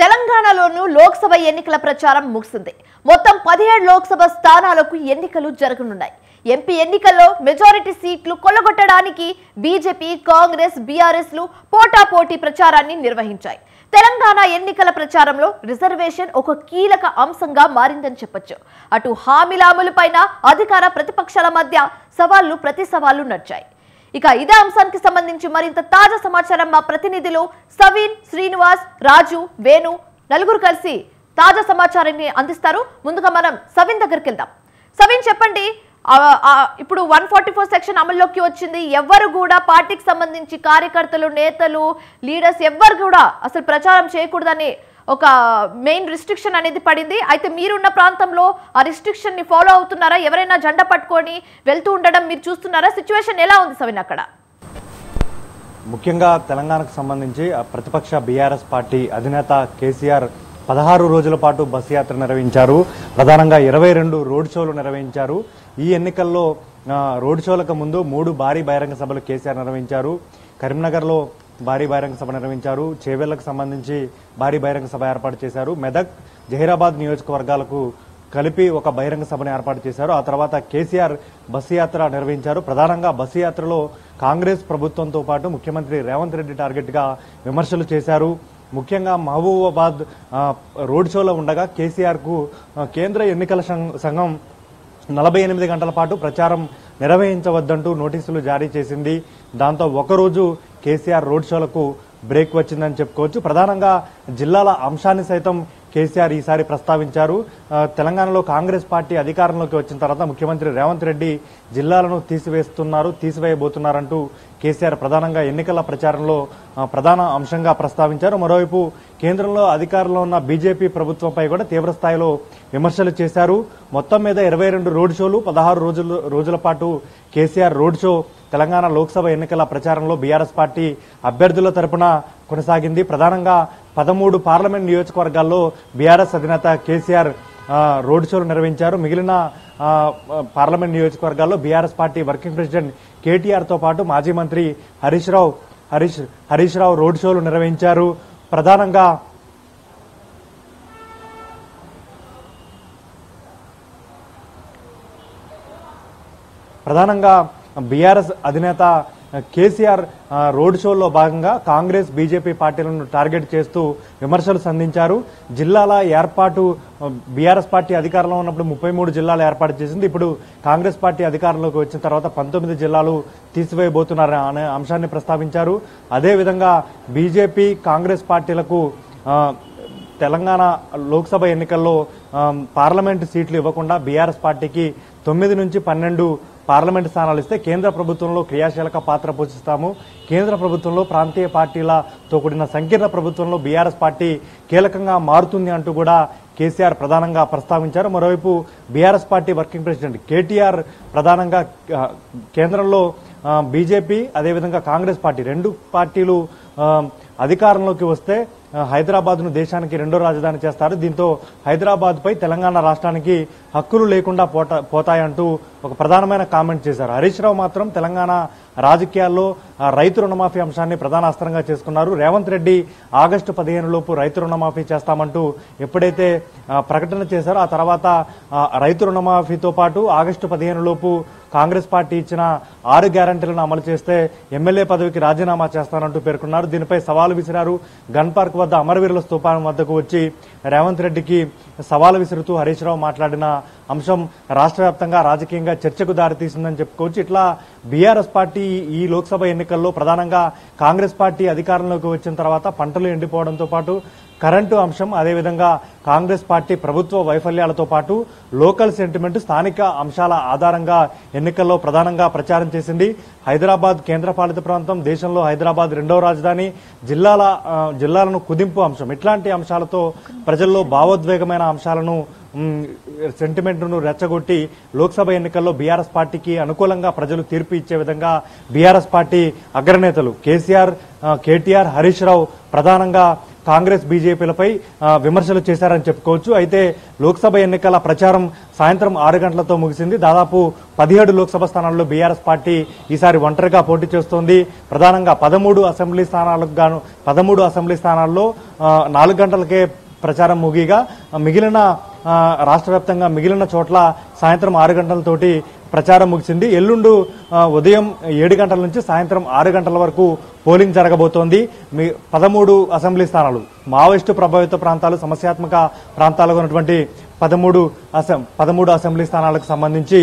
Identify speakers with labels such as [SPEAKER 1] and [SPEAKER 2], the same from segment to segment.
[SPEAKER 1] తెలంగాణలోనూ లోక్సభ ఎన్నికల ప్రచారం ముగిసింది. మొత్తం 17 లోక్సభ స్థానాలకు ఎన్నికలు జరగనున్నాయి. ఎంపీ ఎన్నికల్లో మెజారిటీ సీట్లు కొల్లగొట్టడానికి బీజేపీ, కాంగ్రెస్, బీఆర్ఎస్లు పోటాపోటీ ప్రచారాన్ని నిర్వహించాయి. తెలంగాణ ఎన్నికల ప్రచారంలో రిజర్వేషన్ ఒక కీలక అంశంగా మారిందని చెప్పొచ్చు. అటు హామీల అమలుపైన అధికార ప్రతిపక్షాల మధ్య సవాళ్లు ప్రతి సవాళ్లు నడిచాయి. ఇక ఇదే అంశానికి సంబంధించి మరింత తాజా సమాచారం మా ప్రతినిధులు సవీన్, శ్రీనివాస్, రాజు, వేణు నలుగురు కలిసి తాజా సమాచారాన్ని అందిస్తారు. ముందుగా మనం సవీన్ దగ్గరికి వెళ్దాం. సవీన్, చెప్పండి, ఇప్పుడు 144 సెక్షన్ అమల్లోకి వచ్చింది. ఎవరు కూడా పార్టీకి సంబంధించి కార్యకర్తలు, నేతలు, లీడర్స్ ఎవ్వరు కూడా అసలు ప్రచారం చేయకూడదని ఒక మెయిన్ రిస్ట్రిక్షన్ అనేది పడింది. అయితే మీరున్న ప్రాంతంలో ఆ రిస్ట్రిక్షన్ ని ఫాలో అవుతున్నారా? ఎవరైనా జెండా పట్టుకొని వెళ్తూ ఉండడం మీరు చూస్తున్నారా? సిచ్యువేషన్ ఎలా ఉంది సవిన్ అక్కడ?
[SPEAKER 2] ముఖ్యంగా తెలంగాణకు సంబంధించి ప్రతిపక్ష బీఆర్ఎస్ పార్టీ అధినేత కేసీఆర్ 16 రోజుల పాటు బస్సు యాత్ర నిర్వహించారు. ప్రధానంగా 22 రోడ్ షోలు నిర్వహించారు. ఈ ఎన్నికల్లో రోడ్ షోలకు ముందు 3 భారీ బహిరంగ సభలు కేసీఆర్ నిర్వహించారు. కరీంనగర్లో భారీ బహిరంగ సభ నిర్వహించారు. చేవెళ్లకు సంబంధించి భారీ బహిరంగ సభ ఏర్పాటు చేశారు. మెదక్, జహీరాబాద్ నియోజకవర్గాలకు కలిపి ఒక బహిరంగ సభను ఏర్పాటు చేశారు. ఆ తర్వాత కేసీఆర్ బస్సు యాత్ర నిర్వహించారు. ప్రధానంగా బస్సు యాత్రలో కాంగ్రెస్ ప్రభుత్వంతో పాటు ముఖ్యమంత్రి రేవంత్ రెడ్డి టార్గెట్ గా విమర్శలు చేశారు. ముఖ్యంగా మహబూబాబాద్ రోడ్ షోలో ఉండగా కేసీఆర్ కు కేంద్ర ఎన్నికల సంఘం 48 గంటల పాటు ప్రచారం నిర్వహించవద్దంటూ నోటీసులు జారీ చేసింది. దాంతో ఒకరోజు కేసీఆర్ రోడ్ షోలకు బ్రేక్ వచ్చిందని చెప్పుకోవచ్చు. ప్రధానంగా జిల్లాల అంశాన్ని సైతం కేసీఆర్ ఈసారి ప్రస్తావించారు. తెలంగాణలో కాంగ్రెస్ పార్టీ అధికారంలోకి వచ్చిన తర్వాత ముఖ్యమంత్రి రేవంత్ రెడ్డి జిల్లాలను తీసివేయబోతున్నారంటూ కేసీఆర్ ప్రధానంగా ఎన్నికల ప్రచారంలో ప్రధాన అంశంగా ప్రస్తావించారు. మరోవైపు కేంద్రంలో అధికారంలో ఉన్న బీజేపీ ప్రభుత్వంపై కూడా తీవ్రస్థాయిలో విమర్శలు చేశారు. మొత్తం మీద 22 రోడ్ షోలు, 16 రోజుల పాటు కేసీఆర్ రోడ్ షో తెలంగాణ లోక్సభ ఎన్నికల ప్రచారంలో బీఆర్ఎస్ పార్టీ అభ్యర్థుల తరపున కొనసాగింది. ప్రధానంగా 13 పార్లమెంట్ నియోజకవర్గాల్లో బీఆర్ఎస్ అధినేత కేసీఆర్ రోడ్ షోలు నిర్వహించారు. మిగిలిన పార్లమెంట్ నియోజకవర్గాల్లో BRS party working president KTR తో పాటు మాజీ మంత్రి హరీష్ రావు రోడ్ షోలు నిర్వహించారు. ప్రధానంగా బీఆర్ఎస్ అధినేత కేసీఆర్ రోడ్ షోలో భాగంగా కాంగ్రెస్, బీజేపీ పార్టీలను టార్గెట్ చేస్తూ విమర్శలు సంధించారు. జిల్లాల ఏర్పాటు బీఆర్ఎస్ పార్టీ అధికారంలో ఉన్నప్పుడు 33 జిల్లాలు ఏర్పాటు చేసింది. ఇప్పుడు కాంగ్రెస్ పార్టీ అధికారంలోకి వచ్చిన తర్వాత 19 జిల్లాలు తీసివేయబోతున్నారు అనే అంశాన్ని ప్రస్తావించారు. అదేవిధంగా బీజేపీ, కాంగ్రెస్ పార్టీలకు తెలంగాణ లోక్సభ ఎన్నికల్లో పార్లమెంటు సీట్లు ఇవ్వకుండా బీఆర్ఎస్ పార్టీకి 9 నుంచి 12 పార్లమెంటు స్థానాలు ఇస్తే కేంద్ర ప్రభుత్వంలో క్రియాశీలక పాత్ర పోషిస్తాము, కేంద్ర ప్రభుత్వంలో ప్రాంతీయ పార్టీలతో కూడిన సంకీర్ణ ప్రభుత్వంలో బీఆర్ఎస్ పార్టీ కీలకంగా మారుతుంది అంటూ కూడా కేసీఆర్ ప్రధానంగా ప్రస్తావించారు. మరోవైపు BRS party working president KTR ప్రధానంగా కేంద్రంలో బీజేపీ, అదేవిధంగా కాంగ్రెస్ పార్టీ 2 పార్టీలు అధికారంలోకి వస్తే హైదరాబాద్ ను దేశానికి 2వ రాజధాని చేస్తారు. దీంతో హైదరాబాద్ పై తెలంగాణ రాష్ట్రానికి హక్కులు లేకుండా పోతాయంటూ ఒక ప్రధానమైన కామెంట్ చేశారు. హరీష్ రావు మాత్రం తెలంగాణ రాజకీయాల్లో రైతు రుణమాఫీ అంశాన్ని ప్రధాన అస్త్రంగా చేసుకున్నారు. రేవంత్ రెడ్డి ఆగస్టు 15 లోపు రైతు రుణమాఫీ చేస్తామంటూ ఎప్పుడైతే ప్రకటన చేశారో ఆ తర్వాత రైతు రుణమాఫీతో పాటు ఆగస్టు 15 లోపు కాంగ్రెస్ పార్టీ ఇచ్చిన 6 గ్యారంటీలను అమలు చేస్తే ఎమ్మెల్యే పదవికి రాజీనామా చేస్తానంటూ పేర్కొన్నారు. దీనిపై సవాలు విసిరారు. గన్ పార్క్ వద్ద అమరవీరుల స్తూపం వద్దకు వచ్చి రేవంత్ రెడ్డికి సవాలు విసురుతూ హరీష్ రావు మాట్లాడిన అంశం రాష్ట్ర వ్యాప్తంగా రాజకీయంగా చర్చకు దారితీసిందని చెప్పుకోవచ్చు. ఇట్లా బీఆర్ఎస్ పార్టీ ఈ లోక్సభ ఎన్నికల్లో ప్రధానంగా కాంగ్రెస్ పార్టీ అధికారంలోకి వచ్చిన తర్వాత పంటలు ఎండిపోవడంతో పాటు కరెంటు అంశం, అదేవిధంగా కాంగ్రెస్ పార్టీ ప్రభుత్వ వైఫల్యాలతో పాటు లోకల్ సెంటిమెంట్, స్థానిక అంశాల ఆధారంగా ఎన్నికల్లో ప్రధానంగా ప్రచారం చేసింది. హైదరాబాద్ కేంద్రపాలిత ప్రాంతం, దేశంలో హైదరాబాద్ 2వ రాజధాని, జిల్లాలను కుదింపు అంశం, ఇట్లాంటి అంశాలతో ప్రజల్లో భావోద్వేగమైన అంశాలను సెంటిమెంట్ ను రెచ్చగొట్టి లోక్సభ ఎన్నికల్లో బీఆర్ఎస్ పార్టీకి అనుకూలంగా ప్రజలు తీర్పు ఇచ్చే విధంగా బీఆర్ఎస్ పార్టీ అగ్రనేతలు కేసీఆర్, కేటీఆర్, హరీష్ రావు ప్రధానంగా కాంగ్రెస్ బీజేపీలపై విమర్శలు చేశారని చెప్పుకోవచ్చు. అయితే లోక్సభ ఎన్నికల ప్రచారం సాయంత్రం 6 గంటలతో ముగిసింది. దాదాపు 17 లోక్సభ స్థానాల్లో బీఆర్ఎస్ పార్టీ ఈసారి ఒంటరిగా పోటీ చేస్తోంది. ప్రధానంగా 13 అసెంబ్లీ స్థానాలకు గాను 13 అసెంబ్లీ స్థానాల్లో 4 గంటలకే ప్రచారం ముగిగా మిగిలిన రాష్ట్ర వ్యాప్తంగా మిగిలిన చోట్ల సాయంత్రం 6 గంటలతోటి ప్రచారం ముగిసింది. ఎల్లుండు ఉదయం 7 గంటల నుంచి సాయంత్రం 6 గంటల వరకు పోలింగ్ జరగబోతోంది. 13 అసెంబ్లీ స్థానాలు మావోయిస్టు ప్రభావిత ప్రాంతాలు, సమస్యాత్మక ప్రాంతాలుగా ఉన్నటువంటి 13 అసెంబ్లీ స్థానాలకు సంబంధించి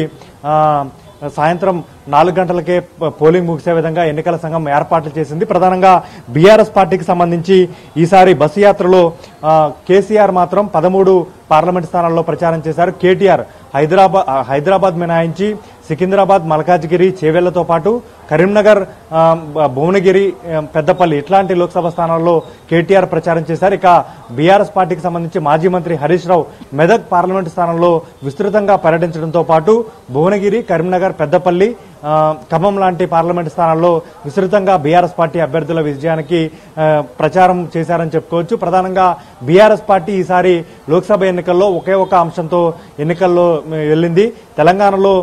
[SPEAKER 2] సాయంత్రం 4 గంటలకే పోలింగ్ ముగిసే విధంగా ఎన్నికల సంఘం ఏర్పాట్లు చేసింది. ప్రధానంగా బీఆర్ఎస్ పార్టీకి సంబంధించి ఈసారి బస్సు యాత్రలో కేసీఆర్ మాత్రం 13 పార్లమెంట్ స్థానాల్లో ప్రచారం చేశారు. కేటీఆర్ హైదరాబాద్ మినహాయించి సికింద్రాబాద్, మల్కాజ్గిరి, చేవెళ్లతో పాటు కరీంనగర్, భువనగిరి, పెద్దపల్లి ఇట్లాంటి లోక్సభ స్థానాల్లో కేటీఆర్ ప్రచారం చేశారు. ఇక బీఆర్ఎస్ పార్టీకి సంబంధించి మాజీ మంత్రి హరీష్ రావు మెదక్ పార్లమెంటు స్థానంలో విస్తృతంగా పర్యటించడంతో పాటు భువనగిరి, కరీంనగర్, పెద్దపల్లి, ఖమ్మం లాంటి పార్లమెంటు స్థానాల్లో విస్తృతంగా బీఆర్ఎస్ పార్టీ అభ్యర్థుల విజయానికి ప్రచారం చేశారని చెప్పుకోవచ్చు. ప్రధానంగా బీఆర్ఎస్ పార్టీ ఈసారి లోక్సభ ఎన్నికల్లో ఒకే ఒక అంశంతో ఎన్నికల్లో వెళ్ళింది. తెలంగాణలో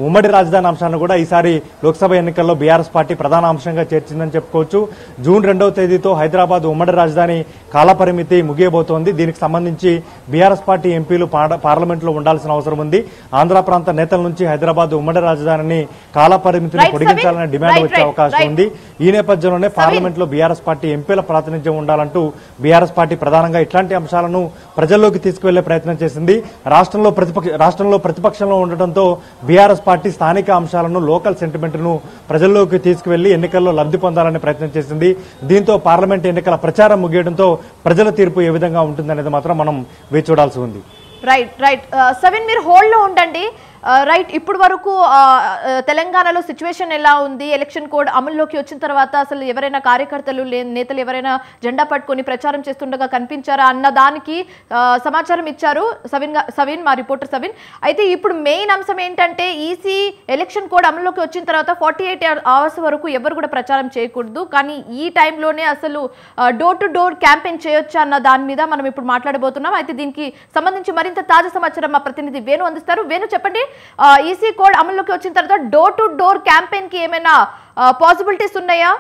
[SPEAKER 2] ఉమ్మడి రాజధాని అంశాన్ని కూడా ఈసారి లోక్సభ ఎన్నికల్లో బీఆర్ఎస్ పార్టీ ప్రధాన అంశంగా చేర్చిందని చెప్పుకోవచ్చు. జూన్ 2వ తేదీతో హైదరాబాద్ ఉమ్మడి రాజధాని కాలపరిమితి ముగియబోతోంది. దీనికి సంబంధించి బీఆర్ఎస్ పార్టీ ఎంపీలు పార్లమెంట్లో ఉండాల్సిన అవసరం ఉంది. ఆంధ్ర ప్రాంత నేతల నుంచి హైదరాబాద్ ఉమ్మడి రాజధానిని కాలపరిమితిని పొడిగించాలనే డిమాండ్ వచ్చే అవకాశం ఉంది. ఈ నేపథ్యంలోనే పార్లమెంట్ లో బీఆర్ఎస్ పార్టీ ఎంపీల ప్రాతినిధ్యం ఉండాలంటూ బీఆర్ఎస్ పార్టీ ప్రధానంగా ఇట్లాంటి అంశాలను ప్రజల్లోకి తీసుకువెళ్లే ప్రయత్నం చేసింది. రాష్ట్రంలో ప్రతిపక్షంలో ఉండటంతో బీఆర్ఎస్ పార్టీ స్థానిక అంశాలను, లోకల్ సెంటిమెంట్ ను ప్రజల్లోకి తీసుకువెళ్లి ఎన్నికల్లో లబ్ధి పొందాలనే ప్రయత్నం చేసింది. దీంతో పార్లమెంట్ ఎన్నికల ప్రచారం ముగియడంతో ప్రజల తీర్పు ఏ విధంగా ఉంటుందనేది మాత్రం మనం వేచి చూడాల్సి ఉంది.
[SPEAKER 1] రైట్ సవిన్, మీరు హోల్డ్ లో ఉండండి. రైట్, ఇప్పుడు వరకు తెలంగాణలో సిచ్యువేషన్ ఎలా ఉంది? ఎలక్షన్ కోడ్ అమల్లోకి వచ్చిన తర్వాత అసలు ఎవరైనా కార్యకర్తలు, నేతలు ఎవరైనా జెండా పట్టుకొని ప్రచారం చేస్తుండగా కనిపించారా అన్న దానికి సమాచారం ఇచ్చారు సవిన్, మా రిపోర్టర్ సవిన్. అయితే ఇప్పుడు మెయిన్ అంశం ఏంటంటే ఈసీ ఎలక్షన్ కోడ్ అమల్లోకి వచ్చిన తర్వాత 48 అవర్స్ వరకు ఎవరు కూడా ప్రచారం చేయకూడదు, కానీ ఈ టైంలోనే అసలు డోర్ టు డోర్ క్యాంపెయిన్ చేయొచ్చు అన్న దాని మీద మనం ఇప్పుడు మాట్లాడబోతున్నాం. అయితే దీనికి సంబంధించి మరింత తాజా సమాచారం మా ప్రతినిధి వేణు అందిస్తారు. వేణు, చెప్పండి, ఈసీ కోడ్ అమల్లోకి వచ్చిన తర్వాత డోర్ టు డోర్ క్యాంపెయిన్ కి ఏమైనా పాసిబిలిటీస్ ఉన్నాయా?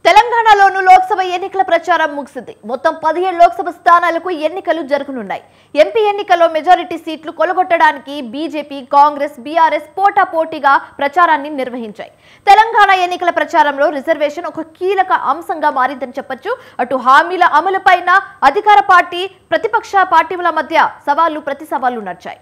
[SPEAKER 1] తెలంగాణలోను లోక్సభ ఎన్నికల ప్రచారం ముగిసింది. మొత్తం 17 లోక్సభ స్థానాలకు ఎన్నికలు జరగనున్నాయి. ఎంపీ ఎన్నికల్లో మెజారిటీ సీట్లు కొలగొట్టడానికి బీజేపీ, కాంగ్రెస్, బీఆర్ఎస్ పోటాపోటీగా ప్రచారాన్ని నిర్వహించాయి. తెలంగాణ ఎన్నికల ప్రచారంలో రిజర్వేషన్ ఒక కీలక అంశంగా మారిందని చెప్పొచ్చు. అటు హామీల అమలుపైన అధికార పార్టీ, ప్రతిపక్ష పార్టీల మధ్య సవాళ్లు ప్రతి సవాళ్లు నడిచాయి.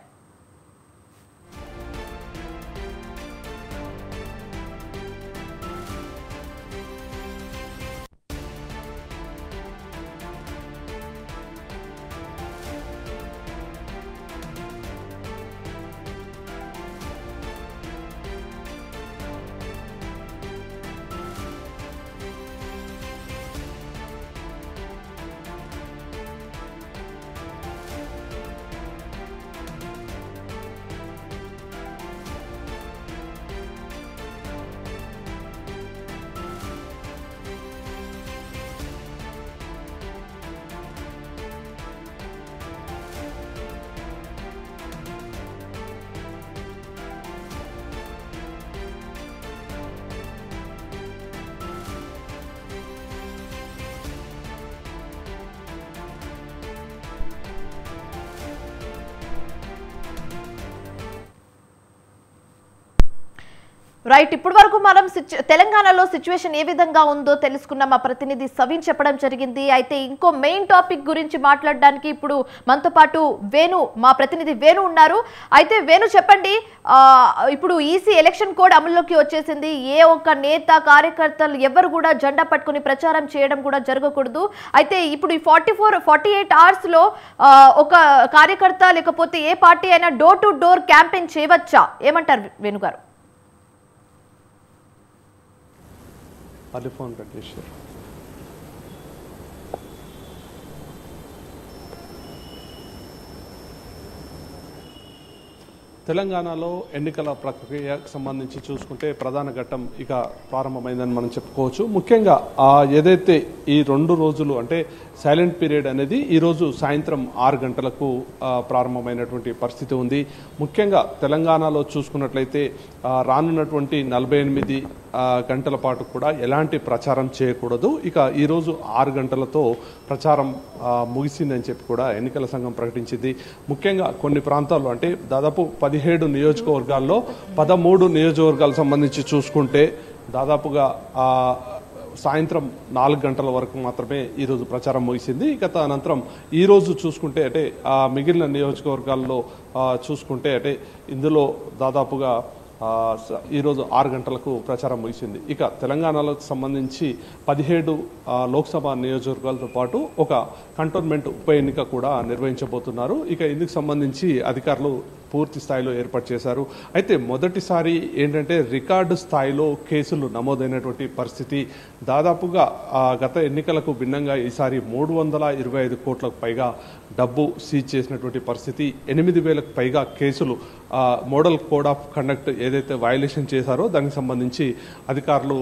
[SPEAKER 1] రైట్, ఇప్పటి వరకు మనం తెలంగాణలో సిచ్యువేషన్ ఏ విధంగా ఉందో తెలుసుకున్న మా ప్రతినిధి సవిన్ చెప్పడం జరిగింది. అయితే ఇంకో మెయిన్ టాపిక్ గురించి మాట్లాడడానికి ఇప్పుడు మనతో పాటు మా ప్రతినిధి వేణు ఉన్నారు. అయితే వేణు చెప్పండి, ఇప్పుడు ఈసీ ఎలక్షన్ కోడ్ అమల్లోకి వచ్చేసింది. ఏ ఒక్క నేత కార్యకర్తలు ఎవరు కూడా జెండా పట్టుకుని ప్రచారం చేయడం కూడా జరగకూడదు. అయితే ఇప్పుడు ఈ 48 అవర్స్ లో ఒక కార్యకర్త లేకపోతే ఏ పార్టీ అయినా డోర్ టు డోర్ క్యాంపెయిన్ చేయవచ్చా? ఏమంటారు వేణు గారు?
[SPEAKER 3] ఫోన్ కట్ చేశారు. తెలంగాణలో ఎన్నికల ప్రక్రియకు సంబంధించి చూసుకుంటే ప్రధాన ఘట్టం ఇక ప్రారంభమైందని మనం చెప్పుకోవచ్చు. ముఖ్యంగా ఏదైతే ఈ 2 రోజులు అంటే సైలెంట్ పీరియడ్ అనేది ఈరోజు సాయంత్రం 6 గంటలకు ప్రారంభమైనటువంటి పరిస్థితి ఉంది. ముఖ్యంగా తెలంగాణలో చూసుకున్నట్లయితే రానున్నటువంటి 48 గంటల పాటు కూడా ఎలాంటి ప్రచారం చేయకూడదు. ఇక ఈరోజు 6 గంటలతో ప్రచారం ముగిసిందని చెప్పి కూడా ఎన్నికల సంఘం ప్రకటించింది. ముఖ్యంగా కొన్ని ప్రాంతాల్లో అంటే దాదాపు 17 నియోజకవర్గాల్లో 13 నియోజకవర్గాలకు సంబంధించి చూసుకుంటే దాదాపుగా సాయంత్రం 4 గంటల వరకు మాత్రమే ఈరోజు ప్రచారం ముగిసింది. ఇక అనంతరం ఈరోజు చూసుకుంటే అంటే మిగిలిన నియోజకవర్గాల్లో చూసుకుంటే అంటే ఇందులో దాదాపుగా ఈరోజు 6 గంటలకు ప్రచారం ముగిసింది. ఇక తెలంగాణలో సంబంధించి 17 లోక్సభ నియోజకవర్గాలతో పాటు ఒక కంటోన్మెంట్ ఉప ఎన్నిక కూడా నిర్వహించబోతున్నారు. ఇక ఇందుకు సంబంధించి అధికారులు పూర్తి స్థాయిలో ఏర్పాటు చేశారు. అయితే మొదటిసారి ఏంటంటే రికార్డు స్థాయిలో కేసులు నమోదైనటువంటి పరిస్థితి. దాదాపుగా గత ఎన్నికలకు భిన్నంగా ఈసారి 325 కోట్లకు పైగా డబ్బు సీజ్ చేసినటువంటి పరిస్థితి. 8,000కు పైగా కేసులు మోడల్ కోడ్ ఆఫ్ కండక్ట్ ఏదైతే వయలేషన్ చేశారో దానికి సంబంధించి అధికారులు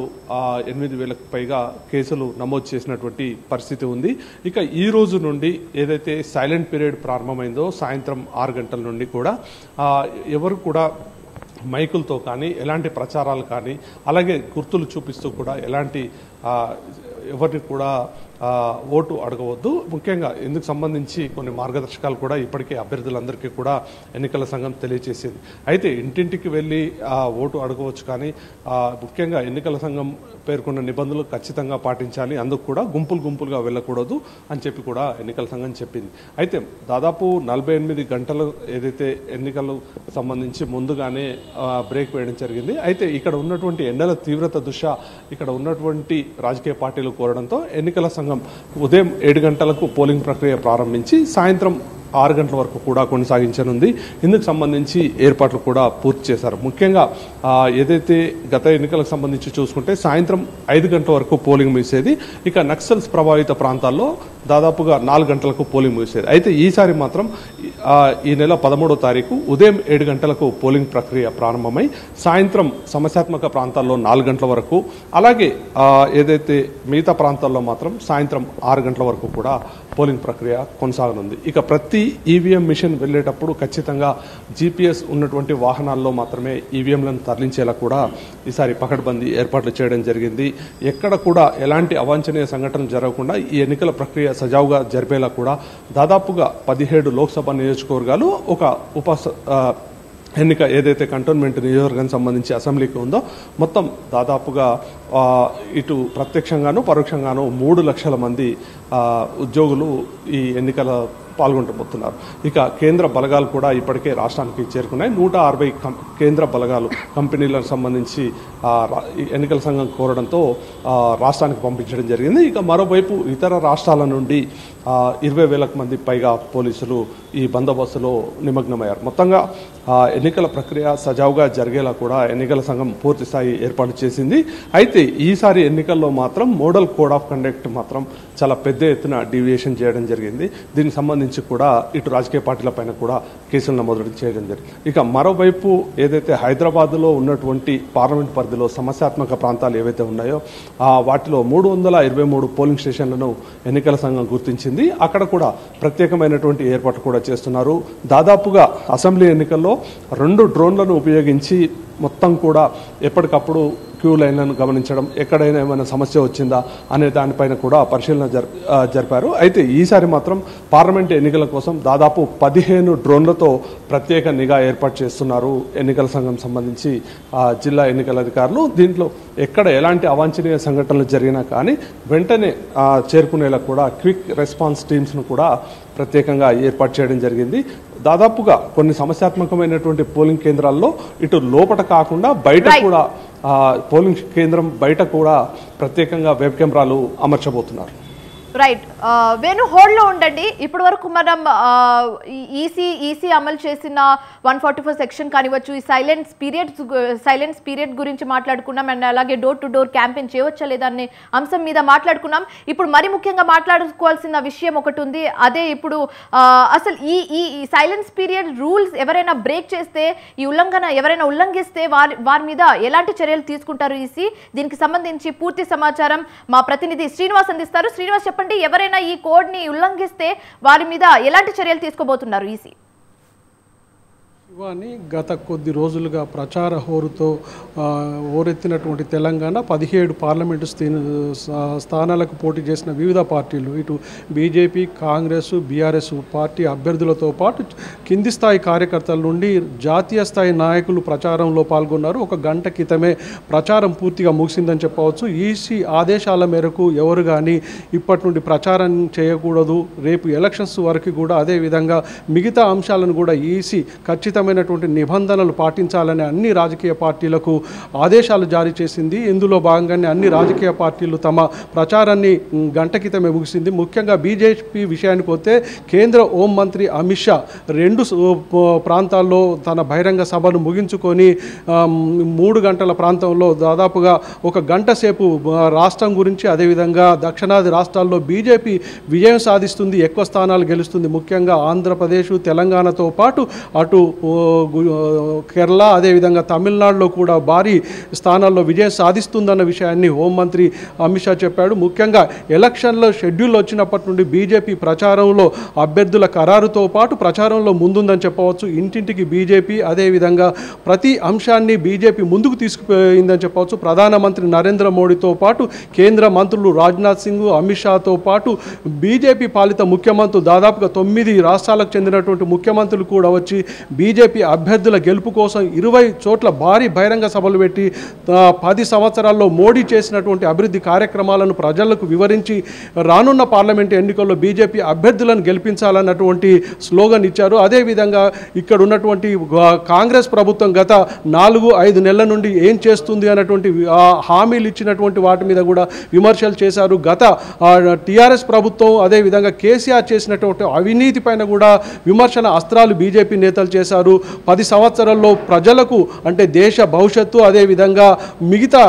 [SPEAKER 3] 8,000కు పైగా కేసులు నమోదు చేసినటువంటి పరిస్థితి ఉంది. ఇక ఈ రోజు నుండి ఏదైతే సైలెంట్ పీరియడ్ ప్రారంభమైందో సాయంత్రం 6 గంటల నుండి కూడా ఎవరు కూడా మైకులతో కానీ ఎలాంటి ప్రచారాలు కానీ అలాగే గుర్తులు చూపిస్తూ కూడా ఎలాంటి ఎవరిని కూడా ఓటు అడగవద్దు. ముఖ్యంగా ఇందుకు సంబంధించి కొన్ని మార్గదర్శకాలు కూడా ఇప్పటికే అభ్యర్థులందరికీ కూడా ఎన్నికల సంఘం తెలియజేసింది. అయితే ఇంటింటికి వెళ్ళి ఓటు అడగవచ్చు, కానీ ముఖ్యంగా ఎన్నికల సంఘం పేర్కొన్న నిబంధనలు ఖచ్చితంగా పాటించాలి. అందుకు కూడా గుంపులుగా వెళ్ళకూడదు అని చెప్పి కూడా ఎన్నికల సంఘం చెప్పింది. అయితే దాదాపు 48 గంటలు ఏదైతే ఎన్నికలు సంబంధించి ముందుగానే బ్రేక్ వేయడం జరిగింది. అయితే ఇక్కడ ఉన్నటువంటి ఎండల తీవ్రత దృష్ట్యా ఇక్కడ ఉన్నటువంటి రాజకీయ పార్టీలు కోరడంతో ఎన్నికల సంఘం ఉదయం 7 గంటలకు పోలింగ్ ప్రక్రియ ప్రారంభించి సాయంత్రం 6 గంటల వరకు కూడా కొనసాగించనుంది. ఇందుకు సంబంధించి ఏర్పాట్లు కూడా పూర్తి చేశారు. ముఖ్యంగా ఏదైతే గత ఎన్నికలకు సంబంధించి చూసుకుంటే సాయంత్రం 5 గంటల వరకు పోలింగ్ ముగిసేది. ఇక నక్సల్స్ ప్రభావిత ప్రాంతాల్లో దాదాపుగా 4 గంటలకు పోలింగ్ ముగిసేది. అయితే ఈసారి మాత్రం ఈ నెల 13వ తారీఖు ఉదయం 7 గంటలకు పోలింగ్ ప్రక్రియ ప్రారంభమై సాయంత్రం సమస్యాత్మక ప్రాంతాల్లో 4 గంటల వరకు, అలాగే ఏదైతే మిగతా ప్రాంతాల్లో మాత్రం సాయంత్రం 6 గంటల వరకు కూడా పోలింగ్ ప్రక్రియ కొనసాగనుంది. ఇక ప్రతి ఈవీఎం మిషన్ వెళ్లేటప్పుడు ఖచ్చితంగా జీపీఎస్ ఉన్నటువంటి వాహనాల్లో మాత్రమే ఈవీఎంలను తరలించేలా కూడా ఈసారి పకడ్బందీ ఏర్పాట్లు చేయడం జరిగింది. ఎక్కడ కూడా ఎలాంటి అవాంఛనీయ సంఘటనలు జరగకుండా ఈ ఎన్నికల ప్రక్రియ సజావుగా జరిపేలా కూడా దాదాపుగా 17 లోక్సభ నియోజకవర్గాలు ఒక ఎన్నిక ఏదైతే కంటోన్మెంట్ నియోజకవర్గానికి సంబంధించి అసెంబ్లీకి ఉందో మొత్తం దాదాపుగా ఇటు ప్రత్యక్షంగాను పరోక్షంగాను 3 లక్షల మంది ఉద్యోగులు ఈ ఎన్నికల పాల్గొంటబోతున్నారు. ఇక కేంద్ర బలగాలు కూడా ఇప్పటికే రాష్ట్రానికి చేరుకున్నాయి. 160 కేంద్ర బలగాలు కంపెనీలకు సంబంధించి ఎన్నికల సంఘం కోరడంతో రాష్ట్రానికి పంపించడం జరిగింది. ఇక మరోవైపు ఇతర రాష్ట్రాల నుండి 20,000 మంది పైగా పోలీసులు ఈ బందోబస్తులో నిమగ్నమయ్యారు. మొత్తంగా ఎన్నికల ప్రక్రియ సజావుగా జరిగేలా కూడా ఎన్నికల సంఘం పూర్తి స్థాయి ఏర్పాటు చేసింది. అయితే ఈసారి ఎన్నికల్లో మాత్రం మోడల్ కోడ్ ఆఫ్ కండక్ట్ మాత్రం చాలా పెద్ద ఎత్తున డీవియేషన్ చేయడం జరిగింది. దీనికి సంబంధించి కూడా ఇటు రాజకీయ పార్టీల పైన కూడా కేసులు నమోదు చేయడం జరిగింది. ఇక మరోవైపు ఏదైతే హైదరాబాద్లో ఉన్నటువంటి పార్లమెంట్ పరిధిలో సమస్యాత్మక ప్రాంతాలు ఏవైతే ఉన్నాయో వాటిలో 323 పోలింగ్ స్టేషన్లను ఎన్నికల సంఘం గుర్తించింది. అక్కడ కూడా ప్రత్యేకమైనటువంటి ఏర్పాట్లు కూడా చేస్తున్నారు. దాదాపుగా అసెంబ్లీ ఎన్నికల్లో 2 డ్రోన్లను ఉపయోగించి మొత్తం కూడా ఎప్పటికప్పుడు క్యూ లైన్లను గమనించడం, ఎక్కడైనా ఏమైనా సమస్య వచ్చిందా అనే దానిపైన కూడా పరిశీలన జరిపారు. అయితే ఈసారి మాత్రం పార్లమెంట్ ఎన్నికల కోసం దాదాపు 15 డ్రోన్లతో ప్రత్యేక నిఘా ఏర్పాటు చేస్తున్నారు ఎన్నికల సంఘం సంబంధించి జిల్లా ఎన్నికల అధికారులు. దీంట్లో ఎక్కడ ఎలాంటి అవాంఛనీయ సంఘటనలు జరిగినా కానీ వెంటనే చేరుకునేలా కూడా క్విక్ రెస్పాన్స్ టీమ్స్ను కూడా ప్రత్యేకంగా ఏర్పాటు చేయడం జరిగింది. దాదాపుగా కొన్ని సమస్యాత్మకమైనటువంటి పోలింగ్ కేంద్రాల్లో ఇటు లోపల కాకుండా బయట కూడా పోలింగ్ కేంద్రం బయట కూడా ప్రత్యేకంగా వెబ్ కెమెరాలు అమర్చబోతున్నారు.
[SPEAKER 1] రైట్, వేణు హోల్డ్లో ఉండండి. ఇప్పటి వరకు మనం ఈసీ అమలు చేసిన 144 సెక్షన్ కానివచ్చు, ఈ సైలెన్స్ పీరియడ్ గురించి మాట్లాడుకున్నాం. అండ్ అలాగే డోర్ టు డోర్ క్యాంపెయిన్ చేయవచ్చా లేదా అనే అంశం మీద మాట్లాడుకున్నాం. ఇప్పుడు మరి ముఖ్యంగా మాట్లాడుకోవాల్సిన విషయం ఒకటి ఉంది. అదే ఇప్పుడు అసలు ఈ సైలెన్స్ పీరియడ్ రూల్స్ ఎవరైనా బ్రేక్ చేస్తే, ఈ ఎవరైనా ఉల్లంఘిస్తే వారి మీద ఎలాంటి చర్యలు తీసుకుంటారు ఈసీ? దీనికి సంబంధించి పూర్తి సమాచారం మా ప్రతినిధి శ్రీనివాస్ అందిస్తారు. శ్రీనివాస్, చెప్పండి, ఎవరైనా ఈ కోడ్ ని ఉల్లంఘిస్తే వారి మీద ఎలాంటి చర్యలు తీసుకోబోతున్నారు ఈసీ?
[SPEAKER 4] శివాని, గత కొద్ది రోజులుగా ప్రచార హోరుతో హోరెత్తినటువంటి తెలంగాణ 17 పార్లమెంటు స్థానాలకు పోటీ చేసిన వివిధ పార్టీలు, ఇటు బీజేపీ, కాంగ్రెస్, బీఆర్ఎస్ పార్టీ అభ్యర్థులతో పాటు కింది స్థాయి కార్యకర్తల నుండి జాతీయ స్థాయి నాయకులు ప్రచారంలో పాల్గొన్నారు. ఒక గంట క్రితమే ప్రచారం పూర్తిగా ముగిసిందని చెప్పవచ్చు. ఈసీ ఆదేశాల మేరకు ఎవరు కానీ ఇప్పటి నుండి ప్రచారం చేయకూడదు, రేపు ఎలక్షన్స్ వరకు కూడా అదేవిధంగా మిగతా అంశాలను కూడా ఈసీ ఖచ్చితమైనటువంటి నిబంధనలు పాటించాలని అన్ని రాజకీయ పార్టీలకు ఆదేశాలు జారీ చేసింది. ఇందులో భాగంగానే అన్ని రాజకీయ పార్టీలు తమ ప్రచారాన్ని గంట క్రితమే ముగిసింది. ముఖ్యంగా బీజేపీ విషయానికి వస్తే కేంద్ర హోంమంత్రి అమిత్ షా 2 ప్రాంతాల్లో తన బహిరంగ సభను ముగించుకొని 3 గంటల ప్రాంతంలో దాదాపుగా 1 గంట సేపు రాష్ట్రం గురించి, అదేవిధంగా దక్షిణాది రాష్ట్రాల్లో బీజేపీ విజయం సాధిస్తుంది, ఎక్కువ స్థానాలు గెలుస్తుంది, ముఖ్యంగా ఆంధ్రప్రదేశ్, తెలంగాణతో పాటు అటు కేరళ, అదేవిధంగా తమిళనాడులో కూడా భారీ స్థానాల్లో విజయం సాధిస్తుందన్న విషయాన్ని హోంమంత్రి అమిత్ షా చెప్పాడు. ముఖ్యంగా ఎలక్షన్లో షెడ్యూల్ వచ్చినప్పటి నుండి బీజేపీ ప్రచారంలో అభ్యర్థుల ఖరారుతో పాటు ప్రచారంలో ముందుందని చెప్పవచ్చు. ఇంటింటికి బీజేపీ, అదేవిధంగా ప్రతి అంశాన్ని బీజేపీ ముందుకు తీసుకుపోయిందని చెప్పవచ్చు. ప్రధానమంత్రి నరేంద్ర మోడీతో పాటు కేంద్ర మంత్రులు రాజ్నాథ్ సింగ్, అమిత్ షాతో పాటు బీజేపీ పాలిత ముఖ్యమంత్రులు దాదాపుగా 9 రాష్ట్రాలకు చెందినటువంటి ముఖ్యమంత్రులు కూడా వచ్చి బీజేపీ అభ్యర్థుల గెలుపు కోసం 20 చోట్ల భారీ బహిరంగ సభలు పెట్టి 10 సంవత్సరాల్లో మోడీ చేసినటువంటి అభివృద్ధి కార్యక్రమాలను ప్రజలకు వివరించి రానున్న పార్లమెంటు ఎన్నికల్లో బీజేపీ అభ్యర్థులను గెలిపించాలన్నటువంటి స్లోగన్ ఇచ్చారు. అదేవిధంగా ఇక్కడ ఉన్నటువంటి కాంగ్రెస్ ప్రభుత్వం గత 4-5 నెలల నుండి ఏం చేస్తుంది అన్నటువంటి హామీలు ఇచ్చినటువంటి వాటి మీద కూడా విమర్శలు చేశారు. గత టీఆర్ఎస్ ప్రభుత్వం, అదేవిధంగా కేసీఆర్ చేసినటువంటి అవినీతి పైన కూడా విమర్శన అస్త్రాలు బీజేపీ నేతలు చేశారు. 10 సంవత్సరాల్లో ప్రజలకు అంటే దేశ భవిష్యత్తు, అదేవిధంగా మిగతా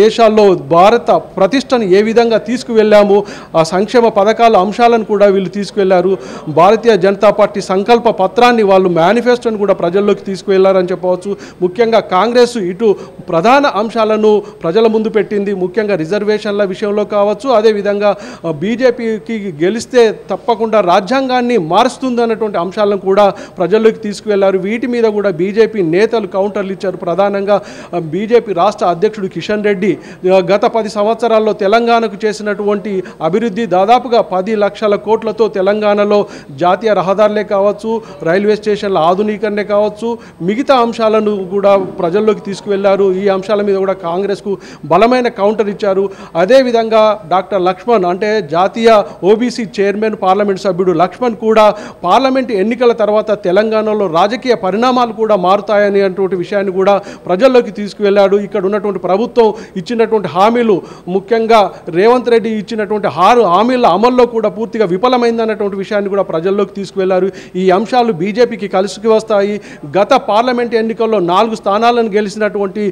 [SPEAKER 4] దేశాల్లో భారత ప్రతిష్టను ఏ విధంగా తీసుకువెళ్ళాము, ఆ సంక్షేమ పథకాల అంశాలను కూడా వీళ్ళు తీసుకువెళ్లారు. భారతీయ జనతా పార్టీ సంకల్ప పత్రాన్ని, వాళ్ళు మేనిఫెస్టోని కూడా ప్రజల్లోకి తీసుకువెళ్లారని చెప్పవచ్చు. ముఖ్యంగా కాంగ్రెస్ ఇటు ప్రధాన అంశాలను ప్రజల ముందు పెట్టింది. ముఖ్యంగా రిజర్వేషన్ల విషయంలో కావచ్చు, అదేవిధంగా బీజేపీకి గెలిస్తే తప్పకుండా రాజ్యాంగాన్ని మారుస్తుంది అన్నటువంటి అంశాలను కూడా ప్రజల్లోకి తీసుకువెళ్లారు. వీటి మీద కూడా బీజేపీ నేతలు కౌంటర్లు ఇచ్చారు. ప్రధానంగా బీజేపీ రాష్ట్ర అధ్యక్షుడు కిషన్ రెడ్డి గత 10 సంవత్సరాల్లో తెలంగాణకు చేసినటువంటి అభివృద్ధి దాదాపుగా 10 లక్షల కోట్లతో తెలంగాణలో జాతీయ రహదారులే కావచ్చు, రైల్వే స్టేషన్ల ఆధునీకరణే కావచ్చు, మిగతా అంశాలను కూడా ప్రజల్లోకి తీసుకువెళ్లారు. ఈ అంశాల మీద కూడా కాంగ్రెస్కు బలమైన కౌంటర్ ఇచ్చారు. అదేవిధంగా డాక్టర్ లక్ష్మణ్ అంటే జాతీయ ఓబీసీ చైర్మన్, పార్లమెంట్ సభ్యుడు లక్ష్మణ్ కూడా పార్లమెంట్ ఎన్నికల తర్వాత తెలంగాణలో రాజకీయ పరిణామాలు కూడా మారుతాయని అటువంటి విషయాన్ని కూడా ప్రజల్లోకి తీసుకువెళ్ళాడు. ఇక్కడ ఉన్నటువంటి ప్రభుత్వం ఇచ్చినటువంటి హామీలు, ముఖ్యంగా రేవంత్ రెడ్డి ఇచ్చినటువంటి 6 హామీల అమల్లో కూడా పూర్తిగా విఫలమైందన్నటువంటి విషయాన్ని కూడా ప్రజల్లోకి తీసుకువెళ్లారు. ఈ అంశాలు బీజేపీకి కలిసి వస్తాయి. గత పార్లమెంట్ ఎన్నికల్లో 4 స్థానాలను గెలిచినటువంటి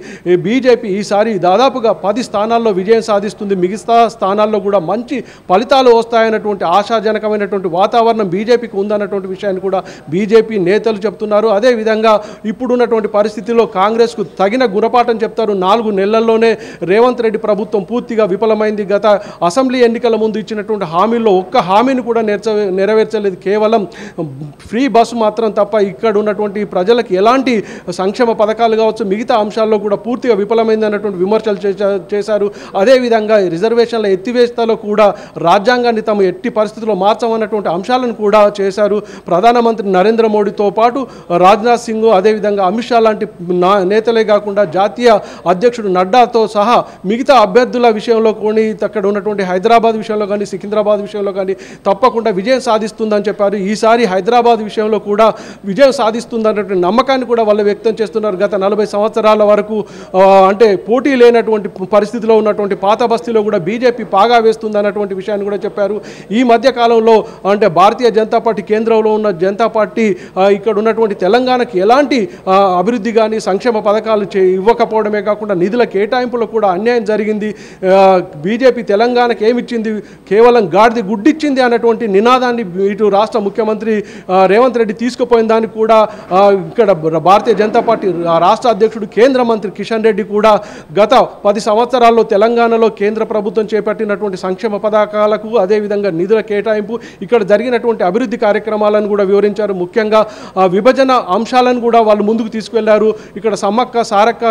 [SPEAKER 4] బీజేపీ ఈసారి దాదాపుగా 10 స్థానాల్లో విజయం సాధిస్తుంది. మిగతా స్థానాల్లో కూడా మంచి ఫలితాలు వస్తాయన్నటువంటి ఆశాజనకమైనటువంటి వాతావరణం బీజేపీకి ఉందన్నటువంటి విషయాన్ని కూడా బీజేపీ నేతలు చెప్తున్నారు. చెప్తున్నారు. అదేవిధంగా ఇప్పుడున్నటువంటి పరిస్థితిలో కాంగ్రెస్కు తగిన గుణపాఠం చెప్తారు. 4 నెలల్లోనే రేవంత్ రెడ్డి ప్రభుత్వం పూర్తిగా విఫలమైంది. గత అసెంబ్లీ ఎన్నికల ముందు ఇచ్చినటువంటి హామీల్లో ఒక్క హామీని కూడా నెరవేర్చలేదు. కేవలం ఫ్రీ బస్సు మాత్రం తప్ప ఇక్కడ ఉన్నటువంటి ప్రజలకు ఎలాంటి సంక్షేమ పథకాలు కావచ్చు మిగతా అంశాల్లో కూడా పూర్తిగా విఫలమైంది అన్నటువంటి విమర్శలు చేశారు. అదేవిధంగా రిజర్వేషన్ల ఎత్తివేస్తలో కూడా రాజ్యాంగాన్ని తమ ఎట్టి పరిస్థితుల్లో మార్చమన్నటువంటి అంశాలను కూడా చేశారు. ప్రధానమంత్రి నరేంద్ర మోడీతో పాటు రాజ్నాథ్ సింగ్ అదేవిధంగా అమిత్ షా లాంటి నేతలే కాకుండా జాతీయ అధ్యక్షుడు నడ్డాతో సహా మిగతా అభ్యర్థుల విషయంలో కొన్ని అక్కడ ఉన్నటువంటి హైదరాబాద్ విషయంలో కానీ సికింద్రాబాద్ విషయంలో కానీ తప్పకుండా విజయం సాధిస్తుందని చెప్పారు. ఈసారి హైదరాబాద్ విషయంలో కూడా విజయం సాధిస్తుందన్నటువంటి నమ్మకాన్ని కూడా వాళ్ళు వ్యక్తం చేస్తున్నారు. గత 40 సంవత్సరాల వరకు అంటే పోటీ లేనటువంటి పరిస్థితిలో ఉన్నటువంటి పాత బస్తీలో కూడా బీజేపీ పాగా వేస్తుందన్నటువంటి విషయాన్ని కూడా చెప్పారు. ఈ మధ్య కాలంలో అంటే భారతీయ జనతా పార్టీ కేంద్రంలో ఉన్న జనతా పార్టీ ఇక్కడ ఉన్నటువంటి తెలంగాణకి ఎలాంటి అభివృద్ధి కానీ సంక్షేమ పథకాలు ఇవ్వకపోవడమే కాకుండా నిధుల కేటాయింపులో కూడా అన్యాయం జరిగింది. బీజేపీ తెలంగాణకి ఏమిచ్చింది, కేవలం గాడిది గుడ్డిచ్చింది అన్నటువంటి నినాదాన్ని ఇటు రాష్ట్ర ముఖ్యమంత్రి రేవంత్ రెడ్డి తీసుకుపోయిన దానికి కూడా ఇక్కడ భారతీయ జనతా పార్టీ రాష్ట్ర అధ్యక్షుడు కేంద్ర మంత్రి కిషన్ రెడ్డి కూడా గత 10 సంవత్సరాల్లో తెలంగాణలో కేంద్ర ప్రభుత్వం చేపట్టినటువంటి సంక్షేమ పథకాలకు అదేవిధంగా నిధుల కేటాయింపు ఇక్కడ జరిగినటువంటి అభివృద్ధి కార్యక్రమాలను కూడా వివరించారు. ముఖ్యంగా విభజన అంశాలను కూడా వాళ్ళు ముందుకు తీసుకెళ్లారు. ఇక్కడ సమ్మక్క సారక్క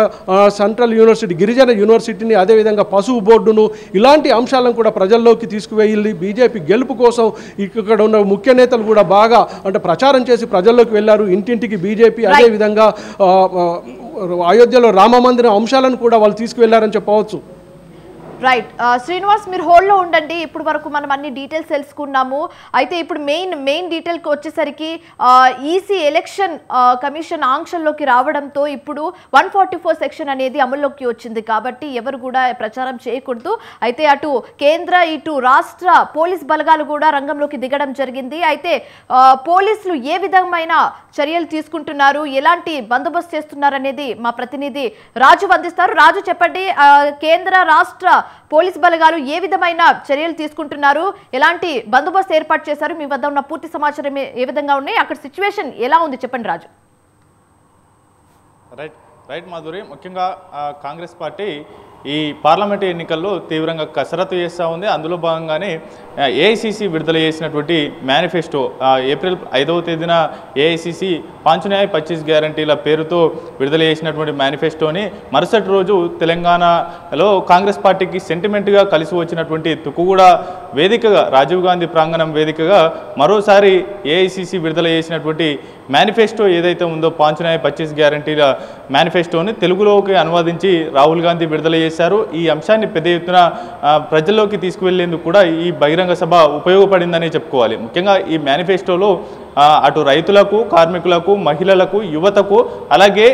[SPEAKER 4] సెంట్రల్ యూనివర్సిటీ గిరిజన యూనివర్సిటీని అదేవిధంగా పశువు బోర్డును ఇలాంటి అంశాలను కూడా ప్రజల్లోకి తీసుకువెళ్ళి బీజేపీ గెలుపు కోసం ఇక్కడ ఉన్న ముఖ్య నేతలు కూడా బాగా అంటే ప్రచారం చేసి ప్రజల్లోకి వెళ్ళారు. ఇంటింటికి బీజేపీ అదేవిధంగా అయోధ్యలో రామ మందిరం అంశాలను కూడా వాళ్ళు తీసుకువెళ్లారని చెప్పవచ్చు.
[SPEAKER 1] రైట్ శ్రీనివాస్, మీరు హోల్డ్లో ఉండండి. ఇప్పుడు వరకు మనం అన్ని డీటెయిల్స్ తెలుసుకున్నాము. అయితే ఇప్పుడు మెయిన్ డీటెయిల్కి వచ్చేసరికి ఈసీ ఎలక్షన్ కమిషన్ ఆంక్షల్లోకి రావడంతో ఇప్పుడు 144 సెక్షన్ అనేది అమల్లోకి వచ్చింది. కాబట్టి ఎవరు కూడా ప్రచారం చేయకూడదు. అయితే అటు కేంద్ర ఇటు రాష్ట్ర పోలీస్ బలగాలు కూడా రంగంలోకి దిగడం జరిగింది. అయితే పోలీసులు ఏ విధమైన చర్యలు తీసుకుంటున్నారు, ఎలాంటి బందోబస్తు చేస్తున్నారు అనేది మా ప్రతినిధి రాజు అందిస్తారు. రాజు చెప్పండి, కేంద్ర రాష్ట్ర పోలీస్ బలగాలు ఏ విధమైన చర్యలు తీసుకుంటున్నారు, ఎలాంటి బందోబస్తు ఏర్పాటు చేశారు, మీ వద్ద ఉన్న పూర్తి సమాచారం ఏ విధంగా ఉన్నాయి, అక్కడ సిచ్యువేషన్ ఎలా ఉంది చెప్పండి రాజు.
[SPEAKER 5] రైట్ మాధురి, ముఖ్యంగా కాంగ్రెస్ పార్టీ ఈ పార్లమెంటు ఎన్నికల్లో తీవ్రంగా కసరత్తు చేస్తూ ఉంది. అందులో భాగంగానే ఏఐసిసి విడుదల చేసినటువంటి మేనిఫెస్టో ఏప్రిల్ 5వ తేదీన ఏఐసిసి 5 న్యాయ్ 25 గ్యారంటీల పేరుతో విడుదల చేసినటువంటి మేనిఫెస్టోని మరుసటి రోజు తెలంగాణలో కాంగ్రెస్ పార్టీకి సెంటిమెంట్గా కలిసి వచ్చినటువంటి తుక్కుగూడ వేదికగా రాజీవ్ గాంధీ ప్రాంగణం వేదికగా మరోసారి ఏఐసిసి విడుదల చేసినటువంటి మేనిఫెస్టో ఏదైతే ఉందో 5 న్యాయ్ 25 గ్యారంటీల మేనిఫెస్టోని తెలుగులోకి అనువదించి రాహుల్ గాంధీ విడుదల చేశారు. ఈ అంశాన్ని పెద్ద ఎత్తున ప్రజల్లోకి తీసుకువెళ్లేందుకు కూడా ఈ బహిరంగ సభ ఉపయోగపడిందని చెప్పుకోవాలి. ముఖ్యంగా ఈ మేనిఫెస్టోలో అటు రైతులకు, కార్మికులకు, మహిళలకు, యువతకు అలాగే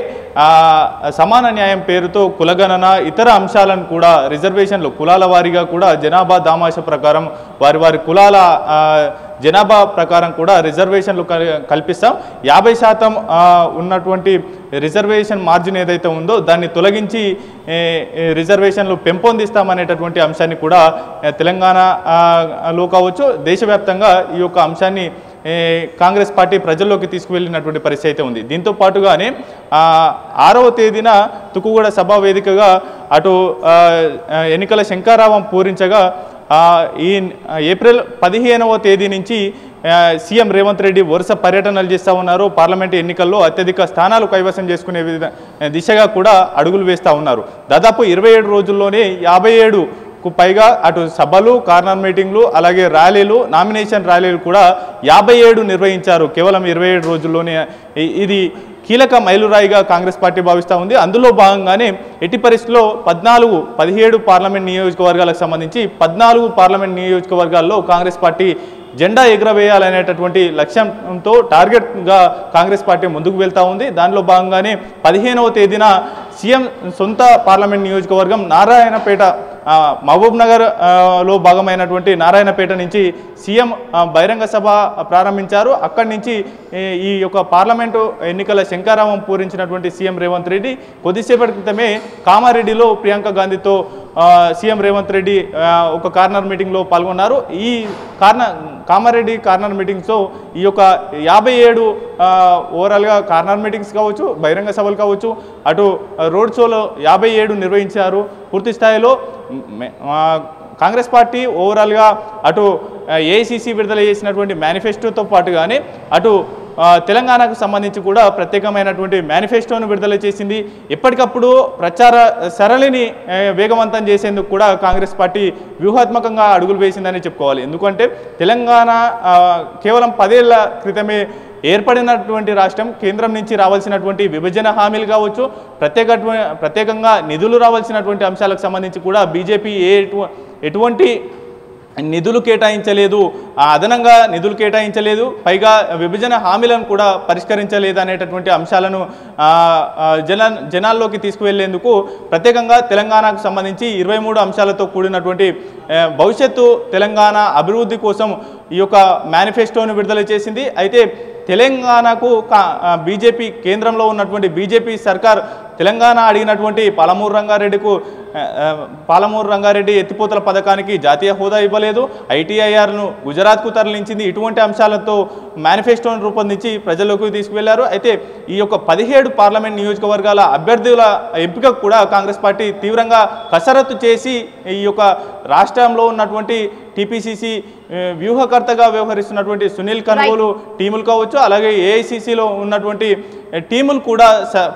[SPEAKER 5] సమాన న్యాయం పేరుతో కులగణన ఇతర అంశాలను కూడా రిజర్వేషన్లు కులాల వారీగా కూడా జనాభా దామాష ప్రకారం వారి కులాల జనాభా ప్రకారం కూడా రిజర్వేషన్లు కల్పిస్తాం. 50% ఉన్నటువంటి రిజర్వేషన్ మార్జిన్ ఏదైతే ఉందో దాన్ని తొలగించి రిజర్వేషన్లు పెంపొందిస్తామనేటటువంటి అంశాన్ని కూడా తెలంగాణలో కావచ్చు దేశవ్యాప్తంగా ఈ యొక్క అంశాన్ని కాంగ్రెస్ పార్టీ ప్రజల్లోకి తీసుకువెళ్ళినటువంటి పరిస్థితి అయితే ఉంది. దీంతో పాటుగానే 6వ తేదీన తుక్కుగూడ సభా వేదికగా అటు ఎన్నికల శంఖారావం పూరించగా ఈ ఏప్రిల్ 15వ తేదీ నుంచి సీఎం రేవంత్ రెడ్డి వరుస పర్యటనలు చేస్తూ ఉన్నారు. పార్లమెంటు ఎన్నికల్లో అత్యధిక స్థానాలు కైవసం చేసుకునే దిశగా కూడా అడుగులు వేస్తూ ఉన్నారు. దాదాపు 27 రోజుల్లోనే 57కు పైగా అటు సభలు, కార్నర్ మీటింగ్లు, అలాగే ర్యాలీలు, నామినేషన్ ర్యాలీలు కూడా 57 నిర్వహించారు కేవలం 27 రోజుల్లోనే. ఇది కీలక మైలురాయిగా కాంగ్రెస్ పార్టీ భావిస్తూ ఉంది. అందులో భాగంగానే ఎట్టి పరిస్థితుల్లో 17 పార్లమెంట్ నియోజకవర్గాలకు సంబంధించి 14 పార్లమెంట్ నియోజకవర్గాల్లో కాంగ్రెస్ పార్టీ జెండా ఎగురవేయాలనేటటువంటి లక్ష్యంతో టార్గెట్గా కాంగ్రెస్ పార్టీ ముందుకు వెళ్తూ ఉంది. దానిలో భాగంగానే 15వ తేదీన సీఎం సొంత పార్లమెంట్ నియోజకవర్గం నారాయణపేట మహబూబ్ నగర్ లో భాగమైనటువంటి నారాయణపేట నుంచి సీఎం బహిరంగ సభ ప్రారంభించారు. అక్కడి నుంచి ఈ యొక్క పార్లమెంటు ఎన్నికల శంఖారావం పూరించినటువంటి సీఎం రేవంత్ రెడ్డి కొద్దిసేపటి క్రితమే కామారెడ్డిలో ప్రియాంక గాంధీతో సీఎం రేవంత్ రెడ్డి ఒక కార్నర్ మీటింగ్లో పాల్గొన్నారు. ఈ కామారెడ్డి కార్నర్ మీటింగ్స్లో ఈ యొక్క 57 ఓవరాల్గా కార్నర్ మీటింగ్స్ కావచ్చు, బహిరంగ సభలు కావచ్చు, అటు రోడ్ షోలో 57 నిర్వహించారు. పూర్తి స్థాయిలో కాంగ్రెస్ పార్టీ ఓవరాల్గా అటు ఏఐసిసి విడుదల చేసినటువంటి మేనిఫెస్టోతో పాటుగానే అటు తెలంగాణకు సంబంధించి కూడా ప్రత్యేకమైనటువంటి మేనిఫెస్టోను విడుదల చేసింది. ఎప్పటికప్పుడు ప్రచార సరళిని వేగవంతం చేసేందుకు కూడా కాంగ్రెస్ పార్టీ వ్యూహాత్మకంగా అడుగులు వేసిందని చెప్పుకోవాలి. ఎందుకంటే తెలంగాణ కేవలం 10 ఏళ్ల క్రితమే ఏర్పడినటువంటి రాష్ట్రం. కేంద్రం నుంచి రావాల్సినటువంటి విభజన హామీలు కావచ్చు, ప్రత్యేకంగా నిధులు రావాల్సినటువంటి అంశాలకు సంబంధించి కూడా బీజేపీ ఎటువంటి నిధులు కేటాయించలేదు, అదనంగా నిధులు కేటాయించలేదు, పైగా విభజన హామీలను కూడా పరిష్కరించలేదు అనేటటువంటి అంశాలను జనాల్లోకి తీసుకువెళ్లేందుకు ప్రత్యేకంగా తెలంగాణకు సంబంధించి 23 అంశాలతో కూడినటువంటి భవిష్యత్తు తెలంగాణ అభివృద్ధి కోసం ఈ యొక్క మేనిఫెస్టోను విడుదల చేసింది. అయితే తెలంగాణకు బీజేపీ కేంద్రంలో ఉన్నటువంటి బీజేపీ సర్కార్ తెలంగాణ అడిగినటువంటి పాలమూరు రంగారెడ్డి ఎత్తిపోతల పథకానికి జాతీయ హోదా ఇవ్వలేదు, ఐటీఐఆర్ను గుజరాత్కు తరలించింది. ఇటువంటి అంశాలతో మేనిఫెస్టోను రూపొందించి ప్రజల్లోకి తీసుకువెళ్లారు. అయితే ఈ యొక్క 17 పార్లమెంట్ నియోజకవర్గాల అభ్యర్థుల ఎంపికకు కూడా కాంగ్రెస్ పార్టీ తీవ్రంగా కసరత్తు చేసి ఈ యొక్క రాష్ట్రంలో ఉన్నటువంటి టీపీసీసీ వ్యూహకర్తగా వ్యవహరిస్తున్నటువంటి సునీల్ కన్గోలు టీములు కావచ్చు, అలాగే ఏఐసిసిలో ఉన్నటువంటి టీములు కూడా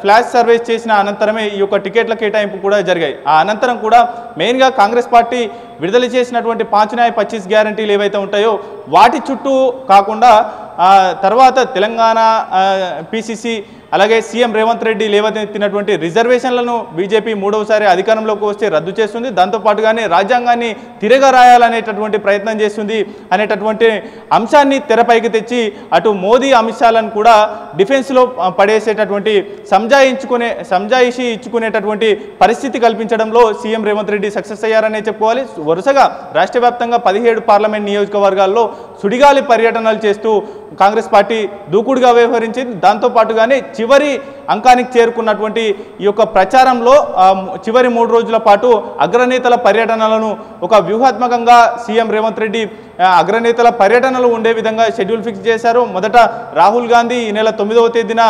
[SPEAKER 5] ఫ్లాష్ సర్వేస్ చేసిన అనంతరమే ఈ యొక్క టికెట్ల కేటాయింపు కూడా జరిగాయి. ఆ అనంతరం కూడా మెయిన్గా కాంగ్రెస్ పార్టీ విడుదల చేసినటువంటి 5 న్యాయ 25 గ్యారంటీలు ఏవైతే ఉంటాయో వాటి చుట్టూ కాకుండా తర్వాత తెలంగాణ పిసిసి అలాగే సీఎం రేవంత్ రెడ్డి లేవనెత్తినటువంటి రిజర్వేషన్లను బీజేపీ 3వసారి అధికారంలోకి వస్తే రద్దు చేస్తుంది, దాంతోపాటుగానే రాజ్యాంగాన్ని తిరగ రాయాలనేటటువంటి ప్రయత్నం చేస్తుంది అనేటటువంటి అంశాన్ని తెరపైకి తెచ్చి అటు మోదీ అమిత్ షాలను కూడా డిఫెన్స్లో పడేసేటటువంటి సంజాయిషి ఇచ్చుకునేటటువంటి పరిస్థితి కల్పించడంలో సీఎం రేవంత్ రెడ్డి సక్సెస్ అయ్యారనే చెప్పుకోవాలి. వరుసగా రాష్ట్ర వ్యాప్తంగా 17 పార్లమెంట్ నియోజకవర్గాల్లో సుడిగాలి పర్యటనలు చేస్తూ కాంగ్రెస్ పార్టీ దూకుడుగా వ్యవహరించింది. దాంతోపాటుగానే చివరి అంకానికి చేరుకున్నటువంటి ఈ యొక్క ప్రచారంలో చివరి 3 రోజుల పాటు అగ్రనేతల పర్యటనలను ఒక వ్యూహాత్మకంగా సీఎం రేవంత్ రెడ్డి అగ్రనేతల పర్యటనలు ఉండే విధంగా షెడ్యూల్ ఫిక్స్ చేశారు. మొదట రాహుల్ గాంధీ ఈ నెల 9వ తేదీన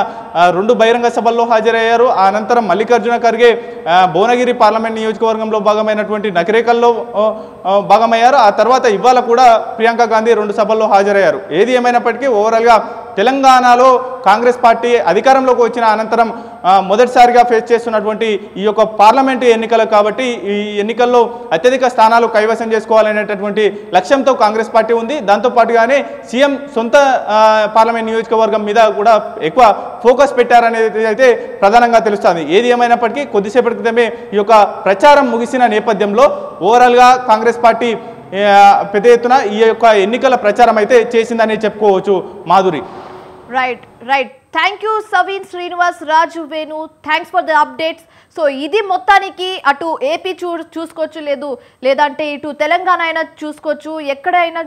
[SPEAKER 5] 2 బహిరంగ సభల్లో హాజరయ్యారు. ఆ అనంతరం మల్లికార్జున ఖర్గే భువనగిరి పార్లమెంట్ నియోజకవర్గంలో భాగమైనటువంటి నకరేకల్లో భాగమయ్యారు. ఆ తర్వాత ఇవాళ కూడా ప్రియాంక గాంధీ 2 సభల్లో హాజరయ్యారు. ఏది ఏమైనప్పటికీ ఓవరాల్గా తెలంగాణలో కాంగ్రెస్ పార్టీ అధికారంలోకి వచ్చిన అనంతరం మొదటిసారిగా ఫేస్ చేస్తున్నటువంటి ఈ యొక్క పార్లమెంటు ఎన్నికలు కాబట్టి ఈ ఎన్నికల్లో అత్యధిక స్థానాలు కైవసం చేసుకోవాలనేటటువంటి లక్ష్యంతో కాంగ్రెస్ పార్టీ ఉంది. దాంతోపాటుగానే సీఎం సొంత పార్లమెంట్ నియోజకవర్గం మీద కూడా ఎక్కువ ఫోకస్ పెట్టారనేది అయితే ప్రధానంగా తెలుస్తుంది. ఏది ఏమైనప్పటికీ కొద్దిసేపటి క్రితమే ఈ యొక్క ప్రచారం ముగిసిన నేపథ్యంలో ఓవరాల్గా కాంగ్రెస్ పార్టీ పెద్ద ఎత్తున ఈ యొక్క ఎన్నికల ప్రచారం అయితే చేసిందని చెప్పుకోవచ్చు. Madhuri.
[SPEAKER 1] Right thank you Saveen, Srinivas, Raju, Venu, thanks for the updates. So ఇది మొత్తానికి అటు ఏపీ చూసుకోవచ్చు, లేదంటే ఇటు తెలంగాణ అయినా చూసుకోవచ్చు. ఎక్కడైనా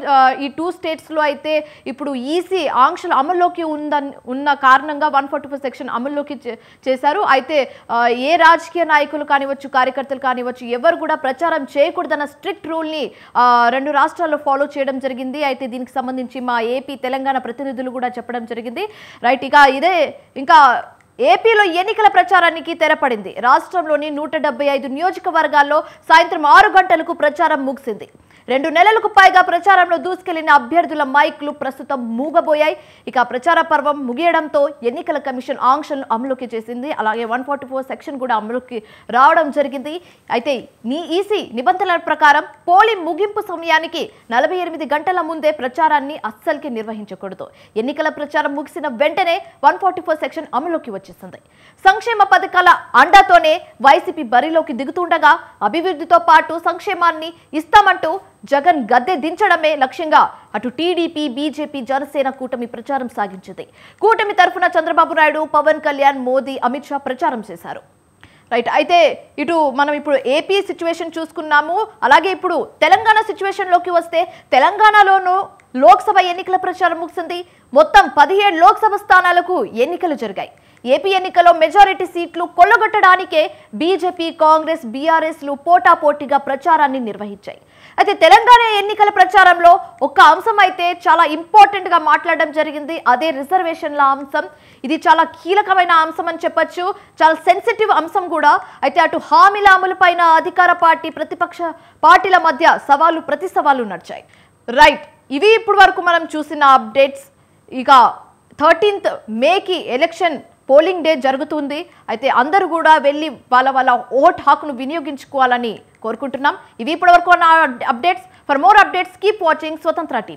[SPEAKER 1] ఈ 2 స్టేట్స్లో అయితే ఇప్పుడు ఈసీ ఆంక్షలు అమల్లోకి ఉన్న కారణంగా 144 సెక్షన్ అమల్లోకి చేశారు. అయితే ఏ రాజకీయ నాయకులు కానివచ్చు, కార్యకర్తలు కానివచ్చు, ఎవరు కూడా ప్రచారం చేయకూడదన్న స్ట్రిక్ట్ రూల్ని 2 రాష్ట్రాల్లో ఫాలో చేయడం జరిగింది. అయితే దీనికి సంబంధించి మా ఏపీ తెలంగాణ ప్రతినిధులు కూడా చెప్పడం జరిగింది. రైట్, ఇంకా ఏపీలో ఎన్నికల ప్రచారానికి తెరపడింది. రాష్ట్రంలోని 175 నియోజకవర్గాల్లో సాయంత్రం 6 గంటలకు ప్రచారం ముగిసింది. 2 నెలలకు పైగా ప్రచారంలో దూసుకెళ్లిన అభ్యర్థుల మైక్లు ప్రస్తుతం మూగబోయాయి. ఇక ప్రచార పర్వం ముగియడంతో ఎన్నికల కమిషన్ ఆంక్షలను అమలుకి చేసింది. అలాగే 144 సెక్షన్ కూడా అమలుకి రావడం జరిగింది. అయితే ఈసీ నిబంధనల ప్రకారం పోలింగ్ ముగింపు సమయానికి 48 గంటల ముందే ప్రచారాన్ని అస్సలకి నిర్వహించకూడదు. ఎన్నికల ప్రచారం ముగిసిన వెంటనే 144 సెక్షన్ అమలుకి వచ్చేసింది. సంక్షేమ పథకాల అండతోనే వైసీపీ బరిలోకి దిగుతుండగా అభివృద్ధితో పాటు సంక్షేమాన్ని ఇస్తామంటూ జగన్ గద్దె దించడమే లక్ష్యంగా అటు టీడీపీ, బీజేపీ, జనసేన కూటమి ప్రచారం సాగించింది. కూటమి తరఫున చంద్రబాబు నాయుడు, పవన్ కళ్యాణ్, మోదీ, అమిత్ షా ప్రచారం చేశారు. రైట్, అయితే మనం ఇప్పుడు ఏపీ సిచ్యువేషన్ చూసుకున్నాము. అలాగే ఇప్పుడు తెలంగాణ సిచ్యువేషన్లోకి వస్తే తెలంగాణలోనూ లోక్సభ ఎన్నికల ప్రచారం ముగిసింది. మొత్తం 17 లోక్సభ స్థానాలకు ఎన్నికలు జరిగాయి. ఏపీ ఎన్నికల్లో మెజారిటీ సీట్లు కొల్లగొట్టడానికే బీజేపీ, కాంగ్రెస్, బీఆర్ఎస్లు పోటాపోటీగా ప్రచారాన్ని నిర్వహించాయి. అయితే తెలంగాణ ఎన్నికల ప్రచారంలో ఒక అంశం అయితే చాలా ఇంపార్టెంట్ గా మాట్లాడడం జరిగింది. అదే రిజర్వేషన్ల అంశం. ఇది చాలా కీలకమైన అంశం అని చెప్పొచ్చు. చాలా సెన్సిటివ్ అంశం కూడా. అయితే అటు హామీల అమలుపైన అధికార పార్టీ, ప్రతిపక్ష పార్టీల మధ్య సవాలు ప్రతి సవాలు నడిచాయి. రైట్, ఇవి ఇప్పుడు వరకు మనం చూసిన అప్డేట్స్. ఇక 13th మేకి ఎలక్షన్ పోలింగ్ డే జరుగుతుంది. అయితే అందరూ కూడా వెళ్ళి వాళ్ళ ఓట్ హక్కును వినియోగించుకోవాలని కోరుకుంటున్నాం. ఇవి ఇప్పటివరకు ఉన్న updates. For more updates keep watching స్వతంత్ర టీవీ.